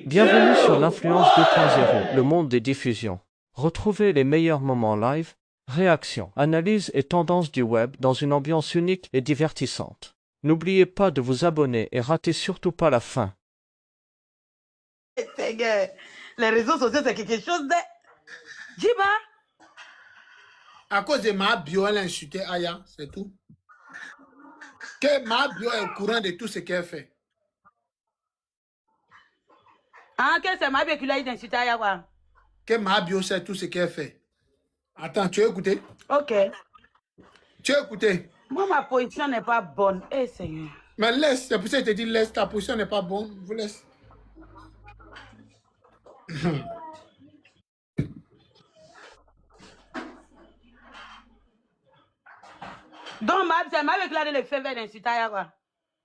Bienvenue sur l'Influence 2.0, le monde des diffusions. Retrouvez les meilleurs moments live, réactions, analyses et tendances du web dans une ambiance unique et divertissante. N'oubliez pas de vous abonner et ratez surtout pas la fin. Seigneur, les réseaux sociaux, c'est quelque chose de... Jiba, À cause de ma bio, elle a insulté Aya, c'est tout. Que ma bio est au courant de tout ce qu'elle fait. ah, que c'est ma qui l'a identité à quoi? Que ma bio sait tout ce qu'elle fait. Attends, tu as écouté? Ok. Tu as écouté? Moi, ma position n'est pas bonne. Eh, Seigneur. Mais laisse, c'est pour ça que je te dis laisse, ta position n'est pas bonne. Vous laisse. Donc, c'est ma qui l'a le fait vers l'insulter à quoi?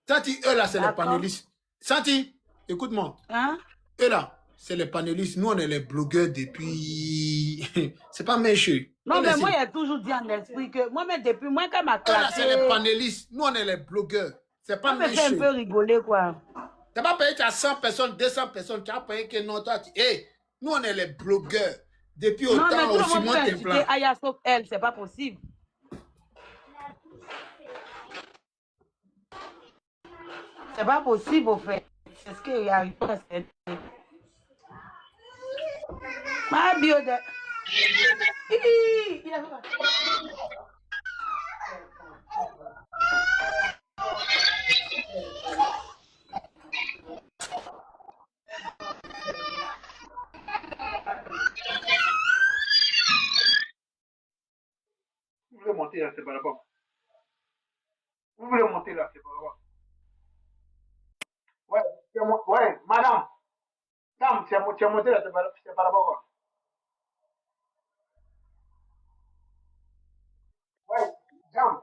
Santi, eux là, c'est les D'accord. panélistes. Santi, écoute-moi. Hein? Eux là, c'est les panélistes. Nous, on est les blogueurs depuis... c'est pas méchant. Non, mais moi, il a toujours dit en esprit que moi-même, depuis moi, quand ma Eux là, classe. c'est les panélistes. Nous, on est les blogueurs. C'est pas Ça me fait un méchant. peu rigoler, quoi. Tu n'as pas payé, tu as 100 personnes, 200 personnes, tu as payé que non, toi, tu... Hey, nous, on est les blogueurs. Depuis Non, mais autant, tout le aussi monde peut moins tes insulter plans. Aya sauf elle, c'est pas possible. C'est pas possible, au fait. C'est ce qu'il arrive pas à se faire. Ma bio de... Il a fait quoi? Vous voulez monter là, c'est pas là-bas. Vous voulez monter là, c'est pas là-bas. Ouais, madame. Dame, tu as monté là, c'est pas là-bas. Ouais, dame.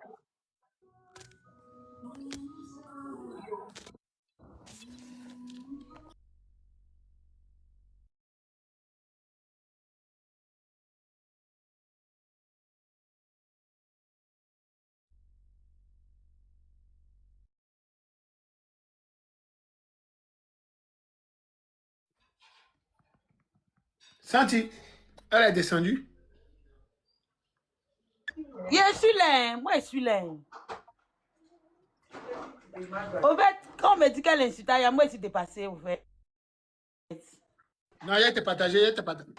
Santi, elle est descendue. Je suis là, moi je suis là. Au fait, quand on me dit qu'elle insulte Aya, moi je suis dépassée, au fait. Non, elle était partagée, elle était partagée.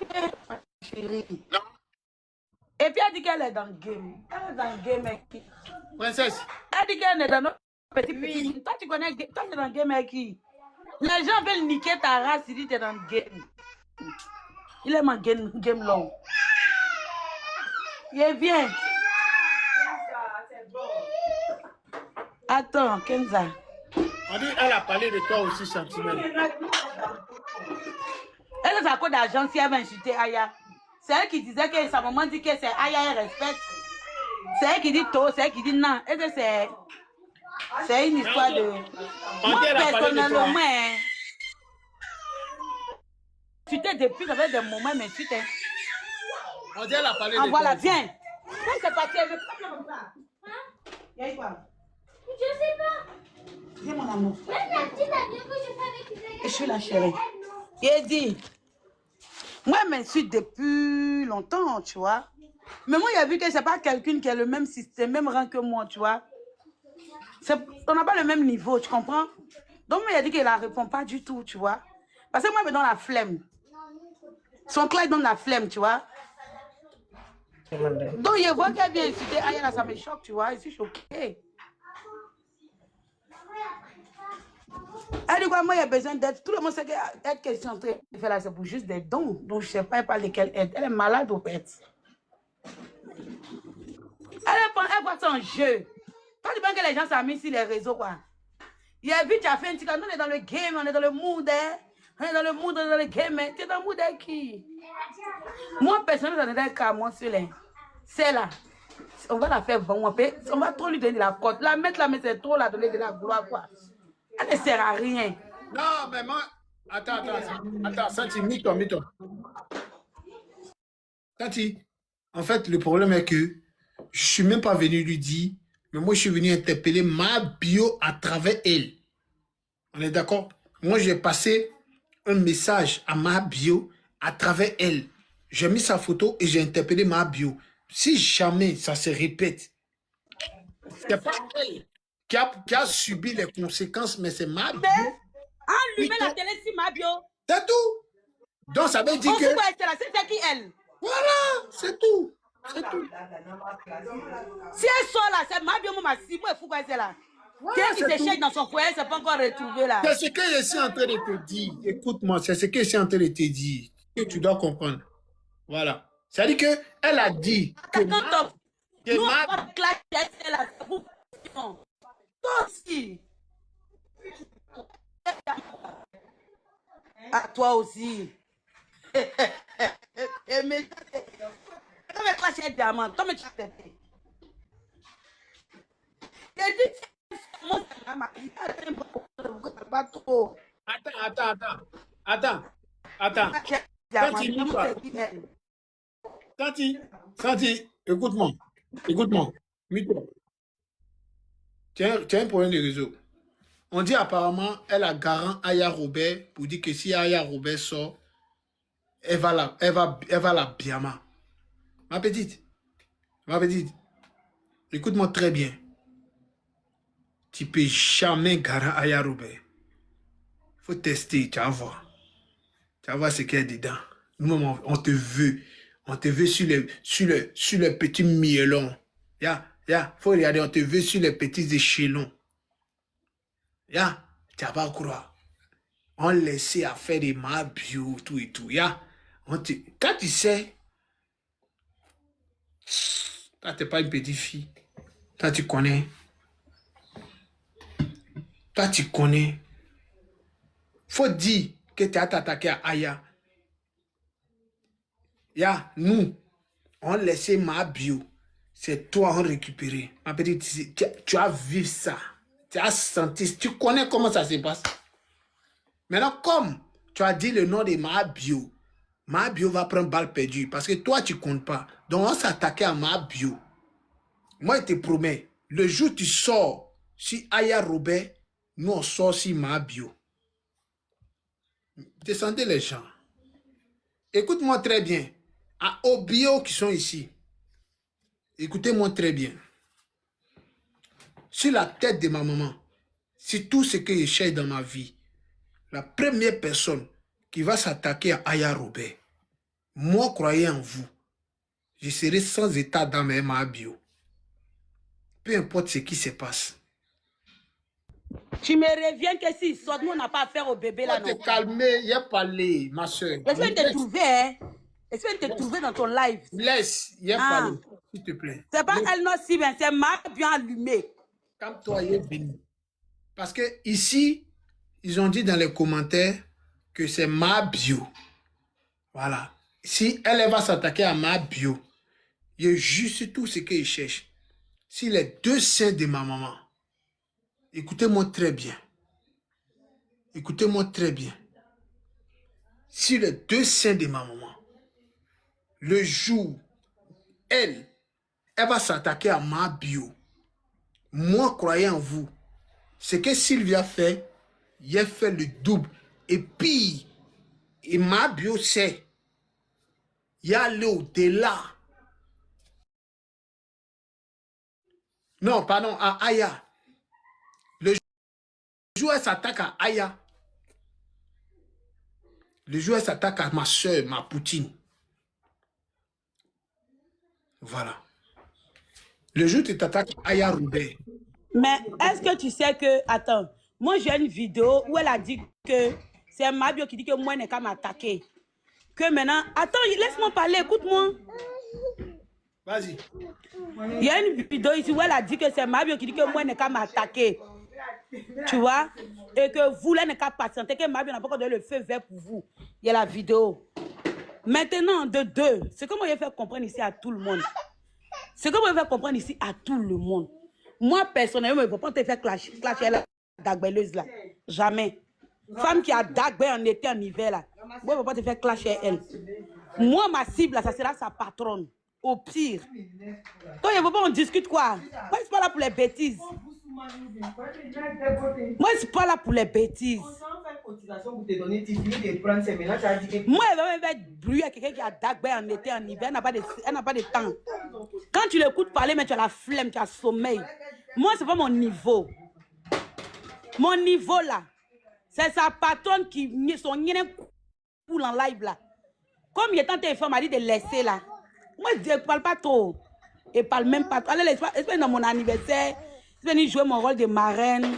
Chérie. Et puis elle dit qu'elle est dans le game. Elle est dans le game avec qui? Princesse. Elle dit qu'elle est dans notre petit. Toi, tu connais, toi, tu es dans le game avec qui? Les gens veulent niquer ta race, ils disent que tu es dans le game. Il est mon game long. Il vient. Attends, Kenza. On dit, elle a parlé de toi aussi, Sentinelle. Elle est à cause d'argent si elle va insulter Aya. C'est elle qui disait que sa maman dit que c'est Aya, elle respecte. C'est elle qui dit tôt, c'est elle qui dit non. Et c'est une histoire de... Moi, personnellement, tu t'es depuis, ça fait des moments, mais tu t'es... On dit, elle a parlé de toi. Voilà, viens. Quand c'est parti, elle veut pas comme ça. Y'a quoi? Je sais pas. Viens, mon amour. Même la petite avion que je fais avec les... Je suis la chérie. Il dit, moi, je m'insulte depuis longtemps, tu vois. Mais moi, il a vu que c'est pas quelqu'un qui a le même système, même rang que moi, tu vois. On n'a pas le même niveau, tu comprends? Donc, moi, il a dit qu'il ne répond pas du tout, tu vois. Parce que moi, je me donne la flemme. Son clan, il donne la flemme, tu vois. Donc, il voit qu'elle vient insulter Aya, ça me choque, tu vois. Je suis choquée. Elle dit quoi, moi, il y a besoin d'aide. Tout le monde sait qu'elle qu'elle est en train de faire là, c'est pour juste des dons. Donc, je ne sais pas par lesquels aide. Elle est malade au fait. Elle voit son jeu. Quand tu penses que les gens s'amusent sur les réseaux, quoi. Il a vu, tu as fait un petit cas. Nous, on est dans le game, on est dans le mood, hein. On est dans le mood, on est dans le game. Tu es dans le mood avec qui? Moi, personnellement, j'en ai un cas, moi, sur les. C'est là. On va la faire vendre. On va trop lui donner de la cote. La mettre là, mais c'est trop la donner de la gloire, quoi. Elle ne sert à rien. Non, mais moi... Attends, Santi, mytho. Santi, en fait, le problème est que je ne suis même pas venu lui dire, mais moi, je suis venu interpeller ma bio à travers elle. On est d'accord? Moi, j'ai passé un message à ma bio à travers elle. J'ai mis sa photo et j'ai interpellé ma bio. Si jamais ça se répète, c'est pas elle qui a subi les conséquences, mais c'est ma bio. Allumez la télé sur ma bio. C'est tout. Donc ça veut dire On que... c'est qui elle? Voilà, c'est tout. C'est tout. Si elle sort là, c'est ma bio, moi, si moi, fou quoi c'est là. Voilà, Qui s'échec dans son foyer, c'est pas encore retrouvé là. c'est ce que je suis en train de te dire. Écoute-moi, c'est ce que je suis en train de te dire. Que tu dois comprendre. Voilà. C'est-à-dire qu'elle a dit que Quand nous, on ma... va clasher, c'est là. Toi aussi. À toi aussi. Mais toi, mais clasher diamant. Toi, mais tu t'es fait. J'ai dit, moi, ça m'a pas trop. Attends. Santi, dis-moi. Santi, écoute-moi. Mute-toi. Tu as un problème de réseau. On dit apparemment, elle a garant Aya Robert pour dire que si Aya Robert sort, elle va la biama. Ma petite, écoute-moi très bien. Tu peux jamais garant Aya Robert. Faut tester, tu vas voir. Tu vas voir ce qu'il y a dedans. Nous, on te veut. On te veut sur le petit mielon. Faut regarder, on te veut sur les petits échelons. Tu vas pas croire. On laissait à faire des ma bio, tout et tout. Quand tu sais, toi, tu n'es pas une petite fille. Toi, tu connais. Faut dire que tu as t'attaqué à Aya. Nous, on laissait ma bio. C'est toi on récupérait. Ma petite, tu as vu ça. Tu as senti. Tu connais comment ça se passe. Maintenant, comme tu as dit le nom de ma bio va prendre balle perdue. Parce que toi, tu ne comptes pas. Donc, on s'attaquait à ma bio. Moi, je te promets, le jour où tu sors, si Aya Robert, nous, on sort si ma bio. Descendez les gens. Écoute-moi très bien. Aux bio qui sont ici, écoutez-moi très bien. Sur la tête de ma maman, c'est tout ce que je cherche dans ma vie. La première personne qui va s'attaquer à Aya Robert, moi, croyez en vous, je serai sans état dans ma bio. Peu importe ce qui se passe. Tu me reviens que si sort, nous on n'a pas affaire au bébé là, non? Te calmer, il y a parlé, ma soeur. Laisse-moi te trouver, hein? Laisse-moi te trouver dans ton live. Laisse, il y a parlé, s'il te plaît. C'est pas elle non si bien, c'est ma bien allumée. Comme toi, il est béni. Parce que ici, ils ont dit dans les commentaires que c'est ma bio. Voilà. Si elle va s'attaquer à ma bio, il y a juste tout ce qu'il cherche. Si les deux seins de ma maman, écoutez-moi très bien. Écoutez-moi très bien. Si les deux seins de ma maman, le jour, elle va s'attaquer à ma bio. Moi, croyez en vous. Ce que Sylvia fait, il a fait le double. Et puis, et ma bio c'est, il y a allé au-delà. Non, pardon, à Aya. Le jour où elle s'attaque à Aya, le jour où elle s'attaque à ma soeur, ma poutine. Voilà. Le jour où tu t'attaques à Aya Robert. Mais est-ce que tu sais que, attends, moi j'ai une vidéo où elle a dit que c'est ma bio qui dit que moi n'est qu'à m'attaquer. Que maintenant, attends, laisse-moi parler, écoute-moi. Vas-y. Il y a une vidéo ici où elle a dit que c'est ma bio qui dit que moi n'est qu'à m'attaquer. Tu vois? Et que vous, là, n'est qu'à patienter, que ma bio n'a pas encore donné le feu vert pour vous. Il y a la vidéo. Maintenant, de deux, c'est comment il fait comprendre ici à tout le monde. C'est comment il fait comprendre ici à tout le monde. Moi, personnellement, je ne peux pas te faire clasher la dagbelleuse là. Jamais. Femme qui a dagbé en été, en hiver là. Moi, je ne peux pas te faire clasher elle. Moi, ma cible là, ça sera sa patronne. Au pire. Toi, il ne faut pas on discute quoi. Moi, je ne suis pas là pour les bêtises. Moi, je suis pas là pour les bêtises. Moi, elle va même faire bruit à quelqu'un qui a Dagbe en été, en hiver, elle n'a pas de temps. Quand tu l'écoutes parler, mais tu as la flemme, tu as sommeil. Moi, c'est pas mon niveau. Mon niveau là, c'est sa patronne qui son cool en live là. Comme il est tenté, il m'a dit de laisser là. Moi, je ne parle pas trop. Je ne parle même pas trop. Allez, laisse-moi dans mon anniversaire. Je vais jouer mon rôle de marraine.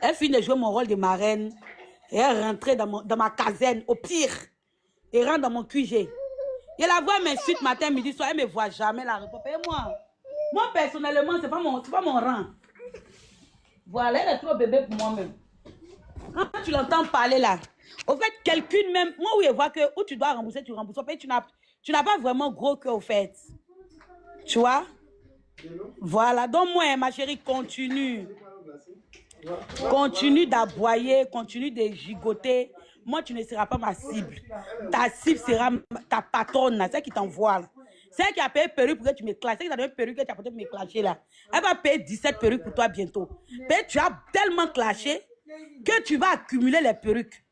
Elle finit de jouer mon rôle de marraine. Et elle rentre dans ma caserne, au pire. Et rentre dans mon QG. Et la voix m'insulte matin, midi, soir. Elle ne me voit jamais la réponse. Et moi, personnellement, ce n'est pas mon rang. Voilà, elle est trop bébé pour moi-même. Quand tu l'entends parler là, au fait, quelqu'un même, moi où il voit que où tu dois rembourser, tu rembourses. Tu n'as pas vraiment gros cœur au fait. Tu vois? Voilà, donc moi, ma chérie, continue. Continue d'aboyer, continue de gigoter. Moi, tu ne seras pas ma cible. Ta cible sera ta patronne, celle qui t'envoie. Celle qui a payé perruque pour que tu me clashes. Celle qui a donné perruque que tu as peut-être me clasher là. Elle va payer 17 perruques pour toi bientôt. Mais tu as tellement clashé que tu vas accumuler les perruques.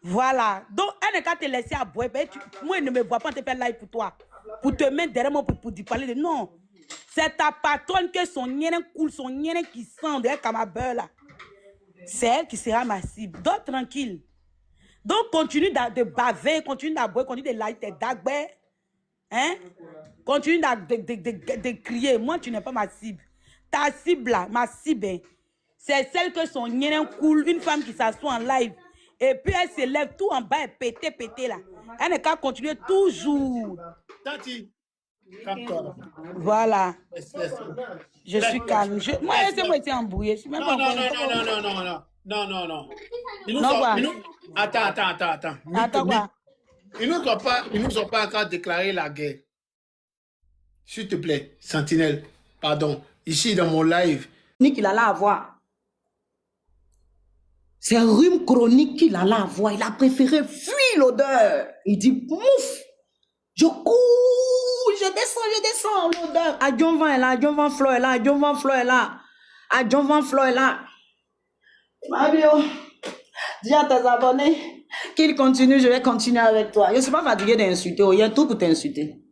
Voilà. Donc, elle n'est qu'à te laisser aboyer. Moi, elle ne me voit pas te faire live pour toi. Pour te mettre derrière moi pour te parler de non. C'est ta patronne que son nien coule, son nien qui sent derrière comme un beurre là. C'est elle qui sera ma cible. Donc, tranquille. Donc, continue de baver, continue d'aboyer, continue de light tes dagbers. Hein? Continue de crier. Moi, tu n'es pas ma cible. Ta cible là, ma cible, hein, c'est celle que son nien coule, une femme qui s'assoit en live. Et puis elle se lève tout en bas et pété là. Elle n'est qu'à continuer toujours. Tati, calme-toi. Voilà. Je suis calme. Moi, laissez-moi être embrouillé. Non. Attends. Attends quoi? Ils nous ont pas encore déclaré la guerre. S'il te plaît, Sentinelle, pardon. Ici, dans mon live. Qu'il allait avoir. C'est un rhume chronique qu'il allait avoir. Il a préféré fuir l'odeur. Il dit, mouf, je cours, je descends l'odeur. Adjon Van est là, Adjon Van Flo est là, Adjon Van Flo est là. Adjon Van Flo est là. Mabio, dis à tes abonnés qu'ils continuent, je vais continuer avec toi. Je ne suis pas fatigué d'insulter, il y a tout pour t'insulter.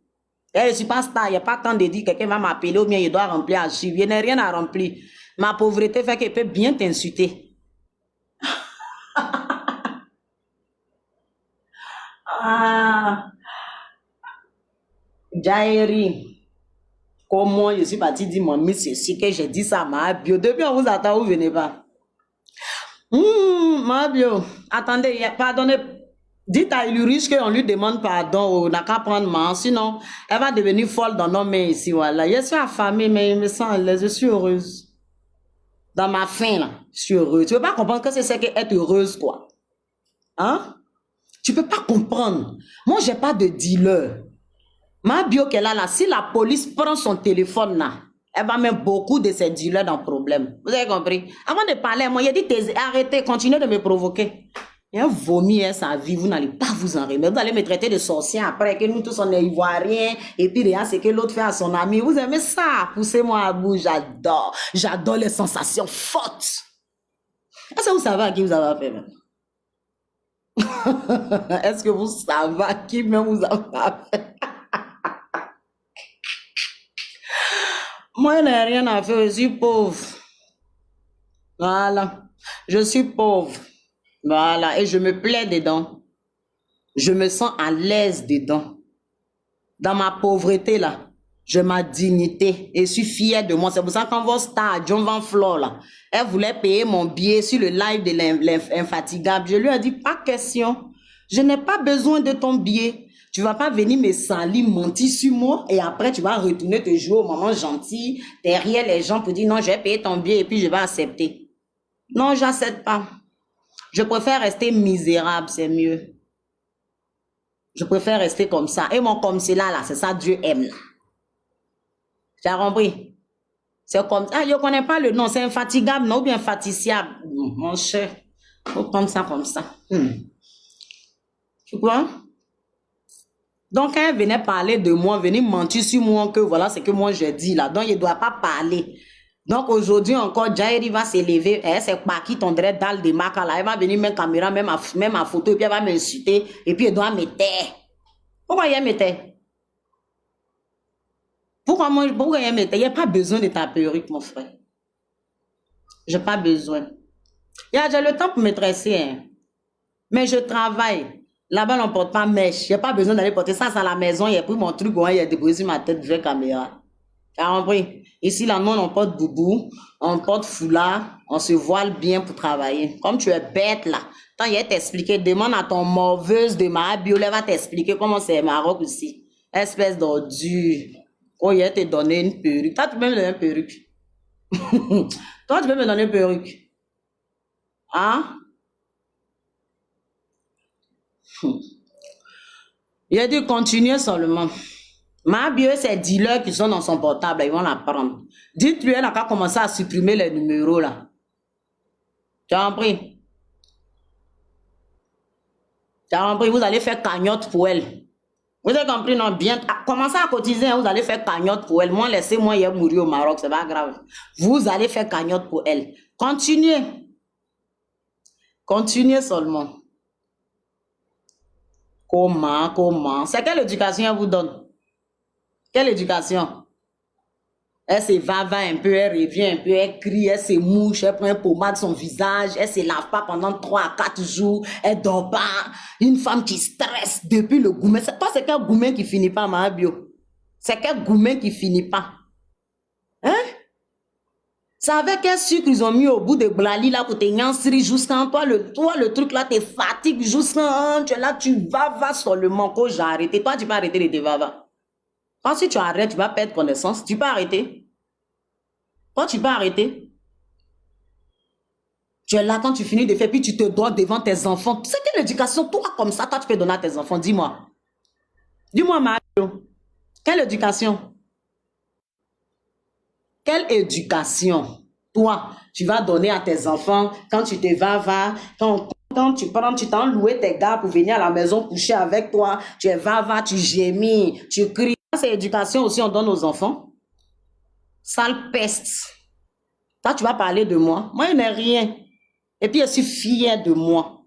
Je ne suis pas star, il n'y a pas temps de dire que quelqu'un va m'appeler ou bien il doit remplir un chiffre. Il n'y a rien à remplir. Ma pauvreté fait qu'elle peut bien t'insulter. Ah, Jairi, comment je suis parti dire mamie ceci que j'ai dit ça ma bio. Depuis on vous attend, vous venez pas. Ma bio, attendez, pardonnez. Dites à Ulrich qu'on lui demande pardon, on n'a qu'à prendre main, sinon elle va devenir folle dans nos mains ici. Voilà. Je suis affamée, mais je me sens à l'aise, je suis heureuse. Dans ma faim, là, je suis heureuse. Tu ne peux pas comprendre que c'est ce qu'être heureuse, quoi. Hein? Tu ne peux pas comprendre. Moi, je n'ai pas de dealer. Ma bio qu'elle a là, si la police prend son téléphone là, elle va mettre beaucoup de ces dealers dans le problème. Vous avez compris? Avant de parler, moi, il a dit arrêtez, continuez de me provoquer. Il a vomi sa vie, vous n'allez pas vous en remettre. Vous allez me traiter de sorcier après que nous tous on est ivoiriens. Et puis rien, c'est que l'autre fait à son ami. Vous aimez ça? Poussez-moi à bout, j'adore. J'adore les sensations fortes. Est-ce que vous savez à qui vous avez affaire maintenant? Est-ce que vous savez à qui même vous avez affaire? Moi, je n'ai rien à faire, je suis pauvre. Voilà. Je suis pauvre. Voilà. Et je me plais dedans. Je me sens à l'aise dedans. Dans ma pauvreté, là, j'ai ma dignité et je suis fière de moi. C'est pour ça qu'en votre star, John Van Flor, là, elle voulait payer mon billet sur le live de l'infatigable. Je lui ai dit, pas question. Je n'ai pas besoin de ton billet. Tu vas pas venir me salir, mentir sur moi et après tu vas retourner te jouer au moment gentil derrière les gens pour dire non, je vais payer ton billet et puis je vais accepter. Non, j'accepte pas. Je préfère rester misérable, c'est mieux. Je préfère rester comme ça. Et mon comme c'est là, c'est ça Dieu aime. Là. Tu as compris? C'est comme ça. Ah, je ne connais pas le nom. C'est infatigable, non? Ou bien infaticiable. Mon cher. Faut prendre ça comme ça. Tu vois? Donc, quand elle venait parler de moi, venir mentir sur moi, que voilà, c'est que moi je dis là. Donc, il ne doit pas parler. Donc aujourd'hui encore, Jairi va s'élever. C'est pas qui tondrait dalle de marque là. Elle va venir même caméra, même à photo, et puis elle va m'insulter. Et puis elle doit me taire. Pourquoi elle me taire? Pourquoi elle me taire? Il n'y a pas besoin de ta perruque, mon frère. J'ai pas besoin. J'ai le temps pour me tresser. Hein. Mais je travaille. Là-bas, on ne porte pas mèche. Il n'y a pas besoin d'aller porter ça à la maison. Il y a pris mon truc, il a déposé ma tête devant la caméra. Tu as compris? Ici, là, nous, on porte boubou, on porte foulard, on se voile bien pour travailler. Comme tu es bête, là. Tant il a t'expliqué, demande à ton morveuse de ma bio, elle va t'expliquer comment c'est Maroc ici. Espèce d'ordure. Oh, il a te donné une perruque. Toi, tu peux me donner une perruque. Toi, tu peux me donner une perruque. Hein? Il a dit continuer seulement. Ma bio, c'est dealers qui sont dans son portable, ils vont la prendre. Dites-lui, elle n'a qu'à commencer à supprimer les numéros là. Tu as compris? Tu as compris? Vous allez faire cagnotte pour elle. Vous avez compris, non? Bien. Commencez à cotiser, vous allez faire cagnotte pour elle. Moi, laissez-moi hier mourir au Maroc, c'est pas grave. Vous allez faire cagnotte pour elle. Continuez. Continuez seulement. Comment? C'est quelle éducation elle vous donne? Quelle éducation? Elle se va un peu, elle revient un peu, elle crie, elle se mouche, elle prend un pommade son visage, elle se lave pas pendant 3 à 4 jours, elle dort pas. Une femme qui stresse depuis le gourmet. Toi, c'est quel gourmet qui finit pas, ma bio? C'est quel gourmet qui finit pas? Hein? C'est avec quel sucre ils ont mis au bout de blali là pour te nyansri jusqu'en toi, le truc là te fatigue jusqu'en tu es là, tu vas seulement quand j'ai arrêté. Toi, tu peux arrêter de te vava. Quand si tu arrêtes, tu vas perdre connaissance. Tu peux arrêter. Quand tu peux arrêter, tu es là quand tu finis de faire, puis tu te dois devant tes enfants. C'est quelle éducation, toi, comme ça, toi, tu peux donner à tes enfants? Dis-moi. Dis-moi, Mario. Quelle éducation? Quelle éducation, toi, tu vas donner à tes enfants quand tu te vas, quand tu prends, tu t'en loué tes gars pour venir à la maison coucher avec toi, tu es va, tu gémis, tu cries. C'est l'éducation aussi, on donne aux enfants. Sale peste. Toi, tu vas parler de moi. Moi, je n'ai rien. Et puis, je suis fière de moi.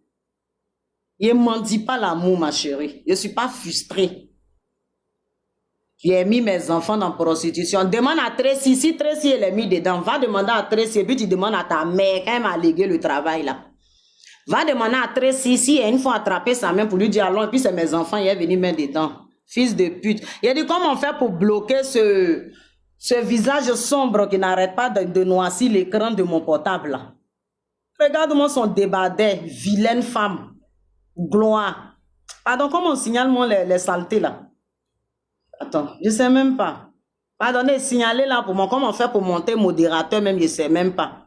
Je ne m'en dis pas l'amour, ma chérie. Je ne suis pas frustrée. J'ai mis mes enfants dans la prostitution. Demande à Tracy, si Tracy elle est mis dedans, va demander à Tracy, et puis tu demandes à ta mère quand elle m'a légué le travail là. Va demander à Tracy si elle une fois attrapé sa main pour lui dire allons, et puis c'est mes enfants, il est venu mettre dedans. Fils de pute. Il a dit comment faire pour bloquer ce visage sombre qui n'arrête pas de noircir l'écran de mon portable là. Regarde-moi son débardeur, vilaine femme. Gloire. Pardon, comment on signale moi les saletés là? Attends, je ne sais même pas. Pardonnez, signalez là pour moi. Comment faire pour monter modérateur même, je ne sais même pas.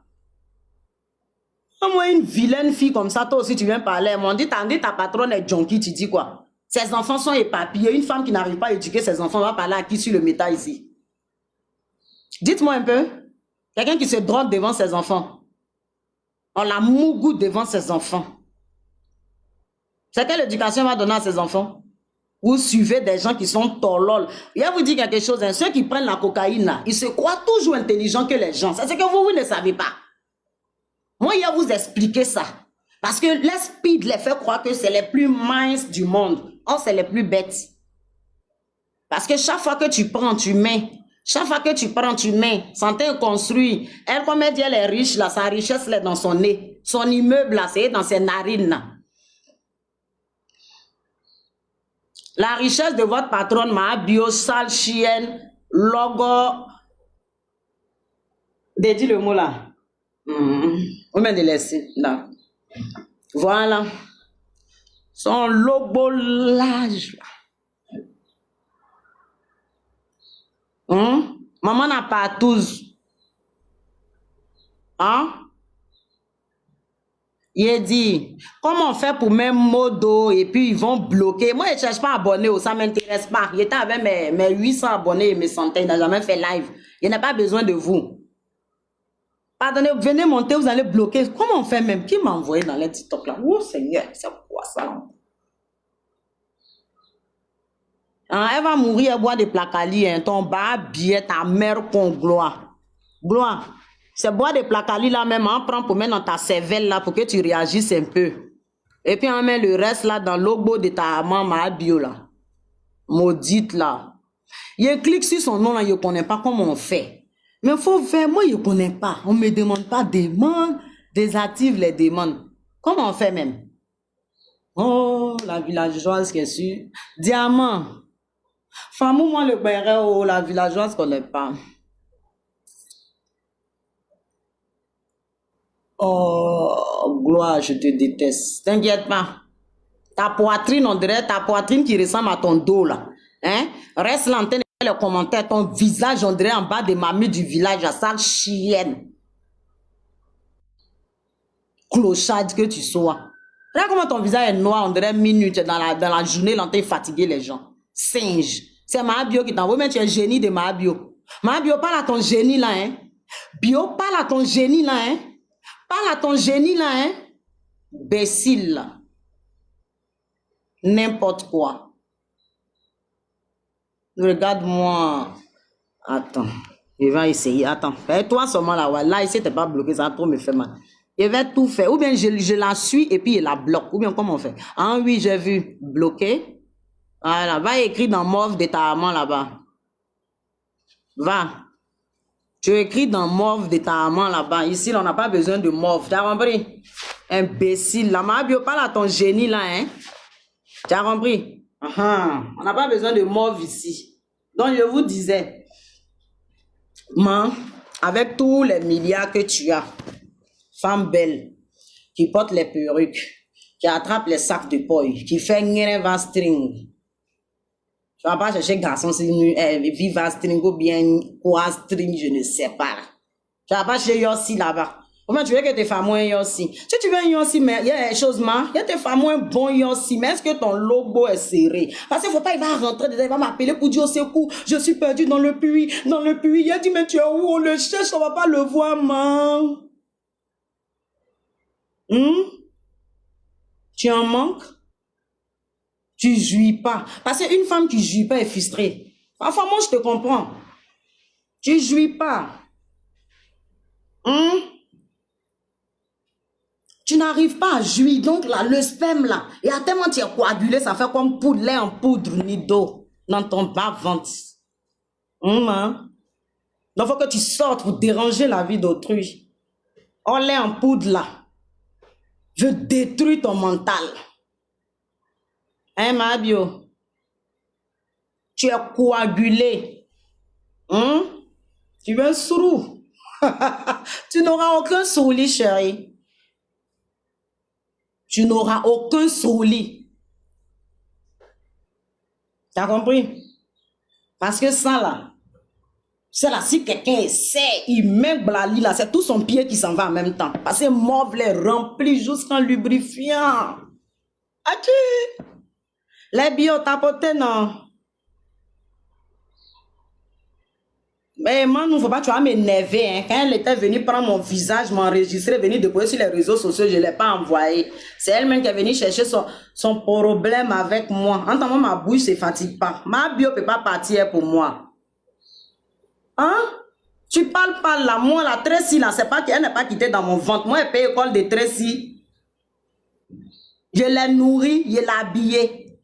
Moi, une vilaine fille comme ça, toi aussi tu viens parler. On dit, ta patronne est junkie, tu dis quoi? Ses enfants sont éparpillés. Une femme qui n'arrive pas à éduquer ses enfants va parler à qui sur le métal ici? Dites-moi un peu. Quelqu'un qui se drogue devant ses enfants. On la mougou devant ses enfants. C'est quelle éducation va donner à ses enfants? Vous suivez des gens qui sont tolol. Je vais vous dire quelque chose. Hein, ceux qui prennent la cocaïne, là, ils se croient toujours intelligents que les gens. C'est ce que vous ne savez pas. Moi, je vais vous expliquer ça. Parce que les speed les fait croire que c'est les plus minces du monde. Or, c'est les plus bêtes. Parce que chaque fois que tu prends, tu mets. Chaque fois que tu prends, tu mets. Santé construit. Elle, comme elle dit, elle est riche, là, sa richesse, elle est dans son nez. Son immeuble, là, c'est dans ses narines, là. La richesse de votre patronne, ma bio, sale chienne, logo. Dis le mot là. On va les laisser là. Voilà. Son lobolage. Maman n'a pas tous. Hein? Il dit, comment on fait pour même modo et puis ils vont bloquer. Moi, je ne cherche pas à abonner, ça ne m'intéresse pas. Il était avec mes 800 abonnés et mes centaines, il n'a jamais fait live. Il n'a pas besoin de vous. Pardonnez, venez monter, vous allez bloquer. Comment on fait même? Qui m'a envoyé dans les TikTok là? Oh Seigneur, c'est quoi ça? Hein, elle va mourir, elle boit des placali, hein, ton bas billet, ta mère qu'on gloire. Gloire. C'est boire des placalis là même, on prend pour mettre dans ta cervelle là pour que tu réagisses un peu. Et puis on met le reste là dans l'obo de ta maman bio là. Maudite là. Il clique sur son nom là, il ne connaît pas comment on fait. Mais il faut faire, moi je ne connais pas. On ne me demande pas demande, désactive les demandes. Comment on fait même? Oh, la villageoise qui est sûre. Diamant. Famou moi le béret, oh, la villageoise ne connaît pas. Oh, gloire, je te déteste. T'inquiète pas. Ta poitrine, on dirait ta poitrine qui ressemble à ton dos là. Hein? Reste l'antenne et les commentaires. Ton visage, on dirait en bas des mamies du village, la sale chienne. Clochard que tu sois. Regarde comment ton visage est noir, on dirait minute dans la journée, là, t'es fatigué les gens. Singe. C'est Mahabio qui t'envoie, mais tu es génie de Mahabio. Mahabio, parle à ton génie là, hein. Bio, parle à ton génie là, hein. Parle à ton génie là, hein. Bécile là. N'importe quoi. Regarde-moi. Attends. Je vais essayer. Attends. Fais-toi seulement là. Là, ici, t'es pas bloqué. Ça va trop me faire mal. Je vais tout faire. Ou bien je la suis et puis je la bloque. Ou bien comment on fait? Ah oui, j'ai vu. Bloquer. Voilà. Va écrire dans mauve de ta maman là-bas. Va. Tu écris dans mauve de ta maman là-bas. Ici, on n'a pas besoin de mauve. Tu as compris? Imbécile. La Mahabio, parle à ton génie là, hein? Tu as compris? On n'a pas besoin de mauve ici. Donc, je vous disais, avec tous les milliards que tu as, femme belle, qui porte les perruques, qui attrape les sacs de poille, qui fait un string. Tu vas pas chercher garçon, c'est viva string ou bien quoi string, je ne sais pas. Tu vas pas chercher Yossi là-bas. Comment tu veux que tes femmes moins Yossi? Si tu veux un Yossi, mais il y a des choses, il y a tes femmes moins bon Yossi, mais est-ce que ton logo est serré? Parce qu'il faut pas, il va rentrer dedans, il va m'appeler pour dire au secours, je suis perdu dans le puits. Il a dit, mais tu es où? On le cherche, on va pas le voir, man. Tu en manques? Tu jouis pas. Parce qu'une femme qui jouit pas est frustrée. Enfin, moi, je te comprends. Tu jouis pas. Tu n'arrives pas à jouir. Donc, là, le sperme, là, il y a tellement tu es coagulé, ça fait comme poulet en poudre ni d'eau dans ton bas-ventre. Donc, il faut que tu sortes pour déranger la vie d'autrui. On l'est en poudre, là. Je détruis ton mental. Hein, Mahabio? Tu es coagulé. Tu veux un sourou? Tu n'auras aucun sourli, chérie. Tu n'auras aucun sourli. Tu as compris? Parce que ça, là, c'est là, si quelqu'un essaie, il met Blali, là, c'est tout son pied qui s'en va en même temps. Parce que mauve les remplit jusqu'en lubrifiant. As-tu? Les bio tapotés, non. Mais moi, il ne faut pas, tu vas m'énerver. Hein. Quand elle était venue prendre mon visage, m'enregistrer, venir déposer sur les réseaux sociaux, je ne l'ai pas envoyé. C'est elle-même qui est venue chercher son problème avec moi. En tant que ma bouche ne se fatigue pas. Ma bio ne peut pas partir pour moi. Hein? Tu parles pas là. Moi, la Tracy, là, c'est pas qu'elle n'est pas quittée dans mon ventre. Moi, elle paye l'école de Tracy. Je l'ai nourrie, je l'ai habillée.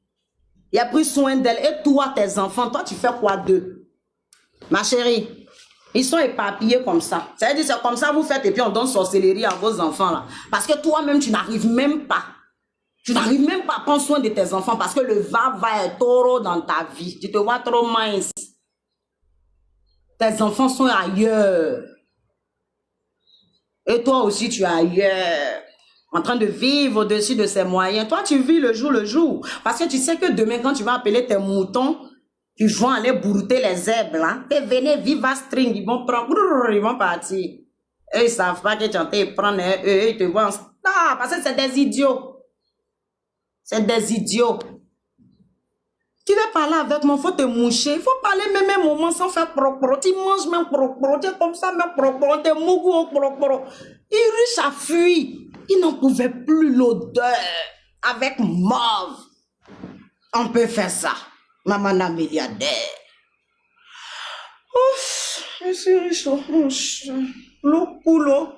Il a pris soin d'elle. Et toi, tes enfants, toi, tu fais quoi d'eux? Ma chérie, ils sont éparpillés comme ça. Ça veut dire c'est comme ça vous faites et puis on donne sorcellerie à vos enfants là. Parce que toi-même, tu n'arrives même pas. Tu n'arrives même pas à prendre soin de tes enfants parce que le va est trop dans ta vie. Tu te vois trop mince. Tes enfants sont ailleurs. Et toi aussi, tu es ailleurs. En train de vivre au-dessus de ses moyens. Toi, tu vis le jour. Parce que tu sais que demain, quand tu vas appeler tes moutons, ils vont aller brouter les herbes, là. Et venez vivre à string, ils vont prendre, ils vont partir. Eux, ils savent pas que tu es en train de prendre, eux, ils te voient en... Ah, parce que c'est des idiots. C'est des idiots. Tu veux parler avec moi, il faut te moucher. Il faut parler même un moment sans faire pro-pro. Tu manges même pro-pro. Tu es comme ça, même pro-pro. Tu es mougou au pro-pro. Ils riches à fuir. Ils n'en pouvaient plus l'odeur. Avec mauve. On peut faire ça. Maman la milliardaire. Ouf. Je suis riche. L'eau pour l'eau.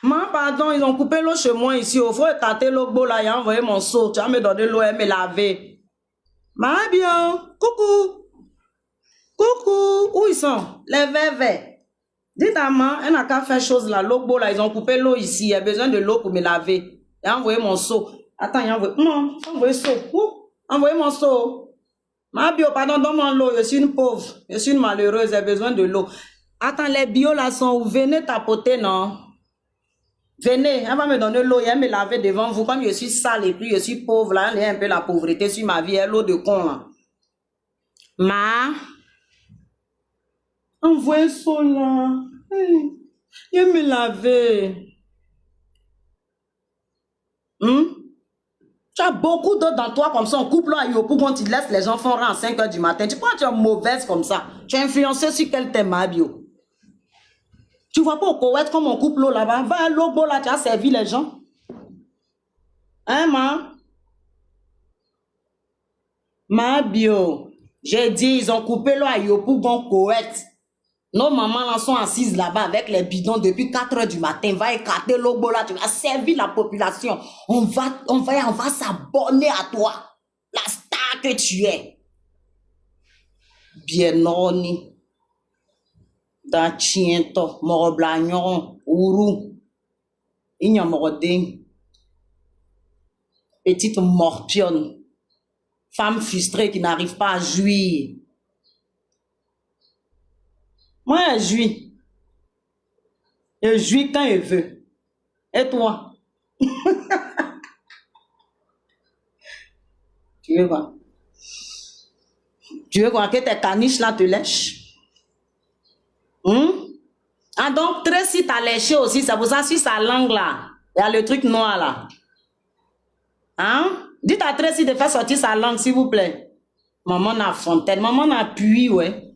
Maman, pardon, ils ont coupé l'eau chez moi ici. Il faut écarter l'eau là. Il a envoyé mon seau. Tu vas me donner l'eau et me laver. Maman, bien. Coucou. Coucou. Où ils sont? Les verts. Dites à maman, elle n'a qu'à faire chose là. L'eau là, ils ont coupé l'eau ici. Il y a besoin de l'eau pour me laver. Il a envoyé mon seau. Attends, il a envoyé. Non, envoyé seau. Envoyez mon seau. Ma bio, pardon, donne-moi l'eau. Je suis une pauvre. Je suis une malheureuse. J'ai besoin de l'eau. Attends, les bio là sont où? Venez tapoter, non? Venez, elle va me donner l'eau et elle me laver devant vous. Comme je suis sale et puis je suis pauvre là, il y a un peu la pauvreté sur ma vie. Elle l'eau de con là. Ma, envoyez ça là. Je me laver. Tu as beaucoup d'eau dans toi comme ça. On coupe l'eau à Yopo quand tu laisses les enfants rentrer à 5 h du matin. Tu crois que tu es mauvaise comme ça? Tu es influencée sur quel thème, ma bio? Tu vois pas au Koweït comme on coupe l'eau là-bas? Va à l'eau là, tu as servi les gens. Hein, ma bio. J'ai dit, ils ont coupé l'eau à Yopo bon Koweït. Nos mamans là sont assises là-bas avec les bidons depuis 4 h du matin. Va écarter l'eau là, tu vas servir la population. On va s'abonner à toi. La star que tu es. Bien honni. Da chiento, moro blagnon, ourou. Il y a moroding. Petite morpionne. Femme frustrée qui n'arrive pas à jouir. Moi, je jouis. Je jouis quand je veux. Et toi? Tu veux quoi? Tu veux quoi? Que tes caniches là te lèchent? Ah donc, Tracy t'a léché aussi, c'est pour ça sur sa langue là. Il y a le truc noir là. Hein? Dites à Tracy de faire sortir sa langue, s'il vous plaît. Maman n'a fontaine, maman n'a puits, ouais.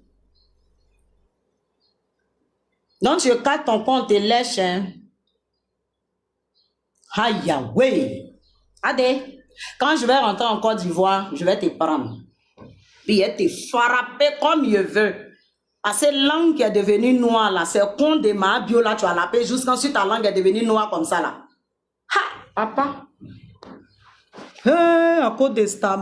Donc, tu écartes ton compte et lèche, hein. Aïe, ouais. Adé, quand je vais rentrer en Côte d'Ivoire, je vais te prendre. Puis, elle te frapper comme je veux. À cette langue qui est devenue noire là, c'est con de ma bio là, tu as la paix jusqu'ensuite ta langue est devenue noire comme ça là. Ha, papa. À cause de ça.